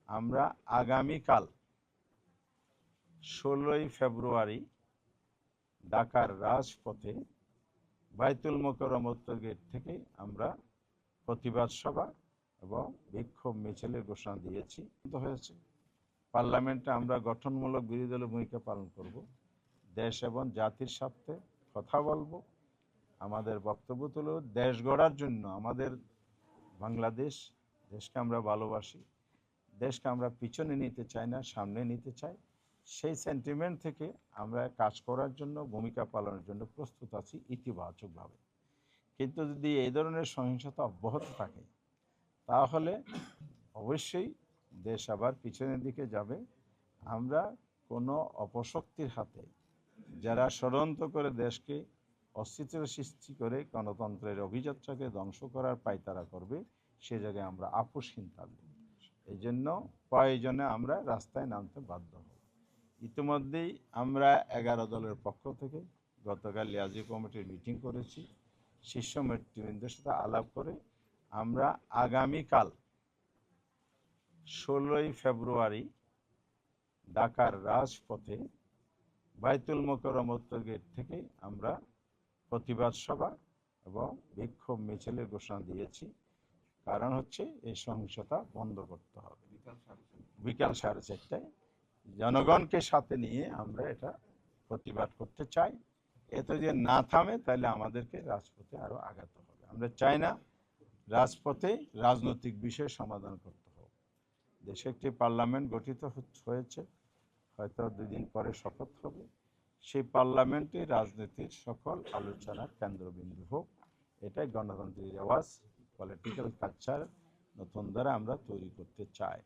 আমরা আগামীকাল 16ই ফেব্রুয়ারি ঢাকার রাজপথে বাইতুল মোকাররম উত্তর গেট থেকে আমরা প্রতিবাদ সভা এবং বিক্ষোভ মিছিলের ঘোষণা দিয়েছি। হয়েছে পার্লামেন্টে আমরা গঠনমূলক বিরোধী দলের ভূমিকা পালন করব, দেশ এবং জাতির স্বার্থে কথা বলবো, আমাদের বক্তব্য তুলে দেশ গড়ার জন্য আমাদের বাংলাদেশ দেশকে আমরা ভালোবাসি, দেশকে আমরা পিছনে নিতে চাই না, সামনে নিতে চাই। সেই সেন্টিমেন্ট থেকে আমরা কাজ করার জন্য, ভূমিকা পালনের জন্য প্রস্তুত আছি ইতিবাচকভাবে। কিন্তু যদি এই ধরনের সহিংসতা অব্যাহত থাকে তাহলে অবশ্যই দেশ আবার পিছনের দিকে যাবে। আমরা কোনো অপশক্তির হাতে, যারা ষড়যন্ত্র করে দেশকে অস্থিতির সৃষ্টি করে গণতন্ত্রের অভিযাত্রাকে ধ্বংস করার পায়তারা করবে, সে জায়গায় আমরা আপোষহীন থাকব। এই জন্য প্রয়োজনে আমরা রাস্তায় নামতে বাধ্য হব। ইতিমধ্যেই আমরা 11 দলের পক্ষ থেকে গতকাল লিয়াজি কমিটির মিটিং করেছি। শীর্ষ নেতৃবৃন্দের সাথে আলাপ করে আমরা আগামীকাল 16ই ফেব্রুয়ারি ঢাকার রাজপথে বাইতুল মোকাররম উত্তর গেট থেকে আমরা প্রতিবাদ সভা এবং বিক্ষোভ মিছিলের ঘোষণা দিয়েছি। কারণ হচ্ছে এই সহিংসতা বন্ধ করতে হবে। বিকাল 4:30টায় জনগণকে সাথে নিয়ে আমরা এটা প্রতিবাদ করতে চাই। এতে যে না থামে তাহলে আমাদেরকে রাজপথে আরো আগাতে হবে। আমরা চাই না রাজপথে রাজনৈতিক বিষয় সমাধান করতে হবে। দেশে একটি পার্লামেন্ট গঠিত হয়েছে, হয়তো 2 দিন পরে শপথ হবে। সেই পার্লামেন্টে রাজনীতির সকল আলোচনার কেন্দ্রবিন্দু হোক, এটাই গণতান্ত্রিক রেওয়াজ, পলিটিক্যাল কালচার নতুন দ্বারা আমরা তৈরি করতে চাই।